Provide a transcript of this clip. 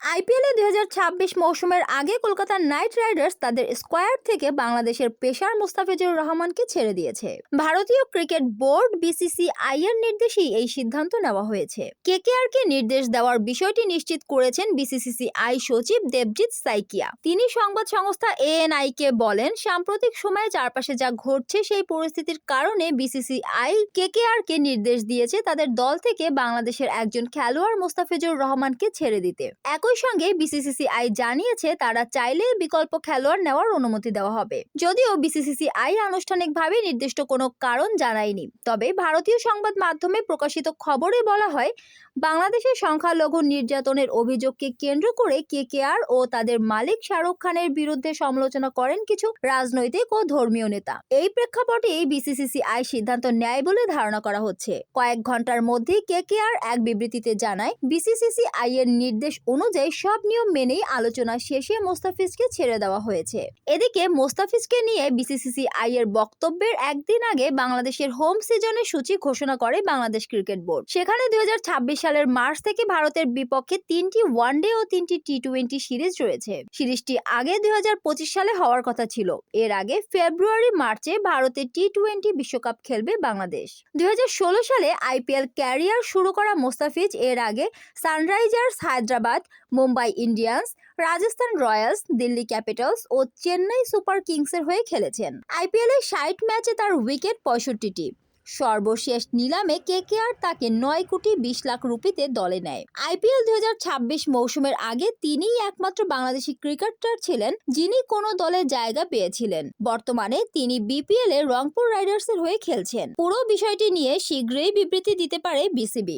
আইপিএলে ২০২৬ মৌসুমের আগে কলকাতা নাইট রাইডার্স তাদের স্কোয়াড থেকে বাংলাদেশের পেসার মোস্তাফিজুর রহমানকে ছেড়ে দিয়েছে। ভারতীয় ক্রিকেট বোর্ড বিসিসিআই এর নির্দেশেই এই সিদ্ধান্ত নেওয়া হয়েছে। কেকেআরকে নির্দেশ দেওয়ার বিষয়টি নিশ্চিত করেছেন বিসিসিআই সচিব দেবজিৎ সাইকিয়া। তিনি সংবাদ সংস্থা এএনআই কে বলেন, সাম্প্রতিক সময়ে চারপাশে যা ঘটছে সেই পরিস্থিতির কারণে বিসিসিআই কেকেআরকে নির্দেশ দিয়েছে তাদের দল থেকে বাংলাদেশের একজন খেলোয়াড় মোস্তাফিজুর রহমানকে ছেড়ে দিতে। একই সঙ্গে বিসিসিআই জানিয়েছে তারা চাইলে বিকল্প খেলোয়াড় নেওয়ার অনুমতি দেওয়া হবে। যদিও বিসিসিআই আনুষ্ঠানিকভাবে নির্দিষ্ট কোনো কারণ জানায়নি, তবে ভারতীয় সংবাদ মাধ্যমে প্রকাশিত খবরে বলা হয়, বাংলাদেশের সংখ্যালঘু নির্যাতনের অভিযোগকে কেন্দ্র করে কেকেআর ও তাদের মালিক শাহরুখ খানের বিরুদ্ধে সমালোচনা করেন কিছু রাজনৈতিক ও ধর্মীয় নেতা। এই প্রেক্ষাপটে বিসিসিআই সিদ্ধান্ত নেয় বলে ধারণা করা হচ্ছে। কয়েক ঘন্টার মধ্যে কেকেআর এক বিবৃতিতে জানায়, বিসিসিআই এর নির্দেশ অনুযায়ী সব নিয়ম মেনেই আলোচনা শেষে মোস্তাফিজকে ছেড়ে দেওয়া হয়েছে। এদিকে মোস্তাফিজকে নিয়ে বিসিসিআই এর বক্তব্যের একদিন আগে বাংলাদেশের হোম সিজনের সূচি ঘোষণা করে বাংলাদেশ ক্রিকেট বোর্ড। সেখানে ২০২৬ সালের মার্চ থেকে ভারতের বিপক্ষে ৩টি ওয়ানডে ও ৩টি টি-20 সিরিজ রয়েছে। সিরিজটি আগে ২০২৫ সালে হওয়ার কথা ছিল। এর আগে ফেব্রুয়ারি-মার্চে ভারতে টি-20 বিশ্বকাপ খেলবে বাংলাদেশ। ২০১৬ সালে আইপিএল ক্যারিয়ার শুরু করা মোস্তাফিজ এর আগে Sunrisers Hyderabad, Mumbai Indians, Rajasthan Royals, Delhi Capitals ও চেন্নাই সুপার কিংসের হয়ে খেলেছেন। আইপিএলে ৬০ ম্যাচে তার উইকেট ৬৫টি। সর্বশেষ নিলামে কেকেআর তাকে ৯ কোটি ২০ লাখ রুপিতে দলে নেয়। আইপিএল ২০২৬ মৌসুমের আগে তিনিই একমাত্র বাংলাদেশি ক্রিকেটার ছিলেন যিনি কোনো দলে জায়গা পেয়েছিলেন। বর্তমানে তিনি বিপিএল এ রংপুর রাইডার্সের হয়ে খেলছেন। পুরো বিষয়টি নিয়ে শীঘ্রই বিবৃতি দিতে পারে বিসিবি।